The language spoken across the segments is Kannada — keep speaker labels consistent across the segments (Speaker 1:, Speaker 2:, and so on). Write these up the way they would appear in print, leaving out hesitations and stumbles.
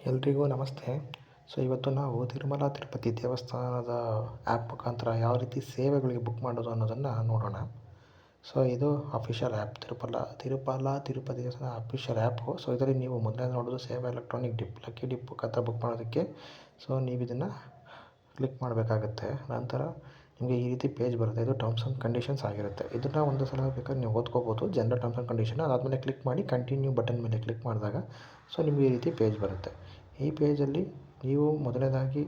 Speaker 1: ಎಲ್ರಿಗೂ ನಮಸ್ತೆ. ಇವತ್ತು ನಾವು ತಿರುಮಲ ತಿರುಪತಿ ದೇವಸ್ಥಾನದ ಆ್ಯಪ್ ಮುಖಾಂತರ ಯಾವ ರೀತಿ ಸೇವೆಗಳಿಗೆ ಬುಕ್ ಮಾಡೋದು ಅನ್ನೋದನ್ನು ನೋಡೋಣ. ಇದು ಅಫಿಷಿಯಲ್ ಆ್ಯಪ್ ತಿರುಪತಿ ದೇವಸ್ಥಾನ ಅಫಿಷಿಯಲ್ ಆ್ಯಪು. ಇದರಲ್ಲಿ ನೀವು ಮೊದಲೇ ನೋಡೋದು ಸೇವಾ ಎಲೆಕ್ಟ್ರಾನಿಕ್ ಡಿಪ್ ಲಕ್ಕಿ ಡಿಪ್ ಮುಖಾಂತರ ಬುಕ್ ಮಾಡೋದಕ್ಕೆ ನೀವು ಇದನ್ನು ಕ್ಲಿಕ್ ಮಾಡಬೇಕಾಗುತ್ತೆ. ನಂತರ ನಿಮಗೆ ಈ ರೀತಿ ಪೇಜ್ ಬರುತ್ತೆ. ಇದು ಟರ್ಮ್ಸ್ ಆ್ಯಂಡ್ ಕಂಡೀಷನ್ಸ್ ಆಗಿರುತ್ತೆ. ಇದನ್ನು ಒಂದು ಸಲ ಬೇಕಾದ್ರೆ ನೀವು ಓದ್ಕೋಬೋದು, ಜನರಲ್ ಟರ್ಮ್ಸ್ ಆ್ಯಂಡ್ ಕಂಡೀಷನ್. ಅದಾದಮೇಲೆ ಕ್ಲಿಕ್ ಮಾಡಿ ಕಂಟಿನ್ಯೂ ಬಟನ್ ಮೇಲೆ ಕ್ಲಿಕ್ ಮಾಡಿದಾಗ ನಿಮಗೆ ಈ ರೀತಿ ಪೇಜ್ ಬರುತ್ತೆ. ಈ ಪೇಜಲ್ಲಿ ನೀವು ಮೊದಲನೇದಾಗಿ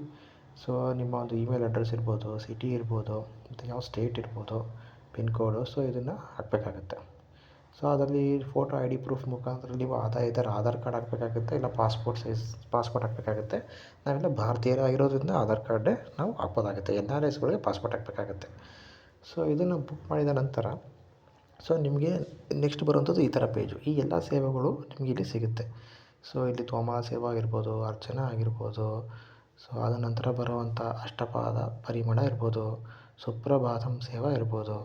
Speaker 1: ನಿಮ್ಮ ಒಂದು ಇಮೇಲ್ ಅಡ್ರೆಸ್ ಇರ್ಬೋದು, ಸಿಟಿ ಇರ್ಬೋದು, ಮತ್ತು ಯಾವ ಸ್ಟೇಟ್ ಇರ್ಬೋದು, ಪಿನ್ ಕೋಡು ಇದನ್ನು ಹಾಕಬೇಕಾಗತ್ತೆ. ಅದರಲ್ಲಿ ಫೋಟೋ ಐ ಡಿ ಪ್ರೂಫ್ ಮುಖಾಂತರ ನೀವು ಆಧಾರ್ ಕಾರ್ಡ್ ಹಾಕಬೇಕಾಗುತ್ತೆ, ಇಲ್ಲ ಪಾಸ್ಪೋರ್ಟ್ ಹಾಕಬೇಕಾಗುತ್ತೆ. ನಾವೆಲ್ಲ ಭಾರತೀಯರಾಗಿರೋದ್ರಿಂದ ಆಧಾರ್ ಕಾರ್ಡೇ ನಾವು ಹಾಕ್ಬೋದಾಗುತ್ತೆ. NRIಸ್ಗಳಿಗೆ ಪಾಸ್ಪೋರ್ಟ್ ಹಾಕಬೇಕಾಗುತ್ತೆ. ಇದನ್ನು ಬುಕ್ ಮಾಡಿದ ನಂತರ ನಿಮಗೆ ನೆಕ್ಸ್ಟ್ ಬರುವಂಥದ್ದು ಈ ಥರ ಪೇಜು. ಈ ಎಲ್ಲ ಸೇವೆಗಳು ನಿಮಗೆ ಇಲ್ಲಿ ಸಿಗುತ್ತೆ. ಇಲ್ಲಿ ತೋಮಾಲ ಸೇವಾ ಆಗಿರ್ಬೋದು, ಅರ್ಚನಾ ಆಗಿರ್ಬೋದು, ಆದ ನಂತರ ಬರುವಂಥ ಅಷ್ಟಪಾದ ಪರಿಮಳ ಇರ್ಬೋದು, ಸುಪ್ರಭಾತಂ ಸೇವಾ ಇರ್ಬೋದು,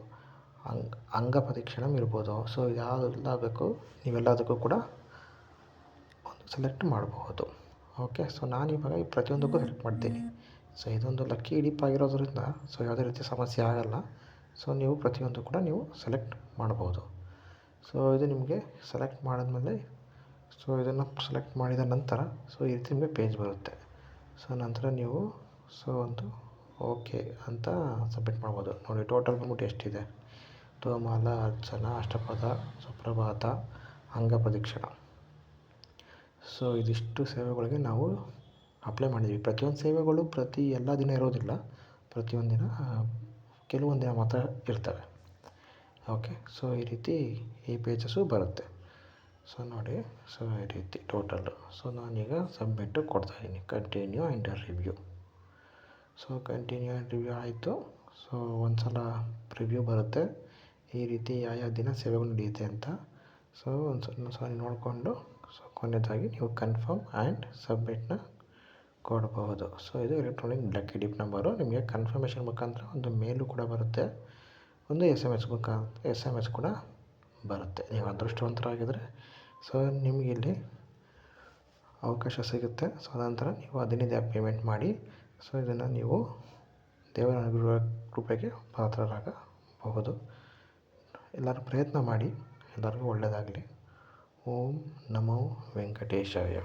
Speaker 1: ಅಂಗ ಪ್ರದಕ್ಷಿಣಂ ಇರ್ಬೋದು. ಯಾವೆಲ್ಲ ಬೇಕು ನೀವೆಲ್ಲದಕ್ಕೂ ಕೂಡ ಒಂದು ಸೆಲೆಕ್ಟ್ ಮಾಡಬಹುದು. ಓಕೆ. ನಾನಿವಾಗ ಈ ಪ್ರತಿಯೊಂದಕ್ಕೂ ಸೆಲೆಕ್ಟ್ ಮಾಡ್ತೀನಿ. ಇದೊಂದು ಲಕ್ಕಿ ಡಿಪ್ ಆಗಿರೋದ್ರಿಂದ ಯಾವುದೇ ರೀತಿ ಸಮಸ್ಯೆ ಆಗೋಲ್ಲ. ನೀವು ಪ್ರತಿಯೊಂದು ಕೂಡ ನೀವು ಸೆಲೆಕ್ಟ್ ಮಾಡ್ಬೋದು. ಇದು ನಿಮಗೆ ಸೆಲೆಕ್ಟ್ ಮಾಡಿದ್ಮೇಲೆ ಇದನ್ನು ಸೆಲೆಕ್ಟ್ ಮಾಡಿದ ನಂತರ ಈ ರೀತಿ ನಿಮಗೆ ಪೇಜ್ ಬರುತ್ತೆ. ನಂತರ ನೀವು ಒಂದು ಓಕೆ ಅಂತ ಸಬ್ಮಿಟ್ ಮಾಡ್ಬೋದು. ನೋಡಿ, ಟೋಟಲ್ ಬಂದ್ಬಿಟ್ಟು ಎಷ್ಟಿದೆ: ತೋಮಾಲ, ಅರ್ಚನಾ, ಅಷ್ಟಪದ, ಸುಪ್ರಭಾತ, ಅಂಗ ಪ್ರದಕ್ಷಿಣ. ಇದಿಷ್ಟು ಸೇವೆಗಳಿಗೆ ನಾವು ಅಪ್ಲೈ ಮಾಡಿದ್ವಿ. ಪ್ರತಿಯೊಂದು ಸೇವೆಗಳು ಎಲ್ಲ ದಿನ ಇರೋದಿಲ್ಲ. ಪ್ರತಿಯೊಂದು ದಿನ ಕೆಲವೊಂದು ದಿನ ಮಾತ್ರ ಇರ್ತವೆ. ಓಕೆ. ಈ ರೀತಿ ಈ ಪೇಜಸ್ಸು ಬರುತ್ತೆ. ನೋಡಿ, ಈ ರೀತಿ ಟೋಟಲ್ಲು. ನಾನೀಗ ಸಬ್ಮಿಟ್ಟು ಕೊಡ್ತಾಯಿದ್ದೀನಿ. Continue and review. Continue and review ಆಯಿತು. ಒಂದು ಸಲ ರಿವ್ಯೂ ಬರುತ್ತೆ, ಈ ರೀತಿ ಯಾವ ದಿನ ಸೇವೆಗಳು ನಡೆಯುತ್ತೆ ಅಂತ. ಒಂದು ಸಲ ನೋಡಿಕೊಂಡು ಕೊನೆಯದಾಗಿ ನೀವು ಕನ್ಫರ್ಮ್ ಆ್ಯಂಡ್ ಸಬ್ಮಿಟ್ನ ಕೊಡಬಹುದು. ಇದು ಎಲೆಕ್ಟ್ರಾನಿಕ್ ಲಕ್ಕಿ ಡಿಪ್ ನಂಬರು. ನಿಮಗೆ ಕನ್ಫರ್ಮೇಷನ್ ಮುಖಾಂತರ ಒಂದು ಮೇಲು ಕೂಡ ಬರುತ್ತೆ, ಒಂದು SMS ಕೂಡ ಬರುತ್ತೆ. ನೀವು ಅದೃಷ್ಟವಂತರಾಗಿದ್ದರೆ ನಿಮಗಿಲ್ಲಿ ಅವಕಾಶ ಸಿಗುತ್ತೆ. ನಂತರ ನೀವು ಹದಿನೈದು ಪೇಮೆಂಟ್ ಮಾಡಿ ಇದನ್ನು ನೀವು ದೇವರ ಅನುಗ್ರಹ ಕೃಪೆಗೆ ಪಾತ್ರರಾಗಬಹುದು. ಎಲ್ಲರೂ ಪ್ರಯತ್ನ ಮಾಡಿ. ಎಲ್ಲರಿಗೂ ಒಳ್ಳೆಯದಾಗಲಿ. ಓಂ ನಮೋ ವೆಂಕಟೇಶಾಯ.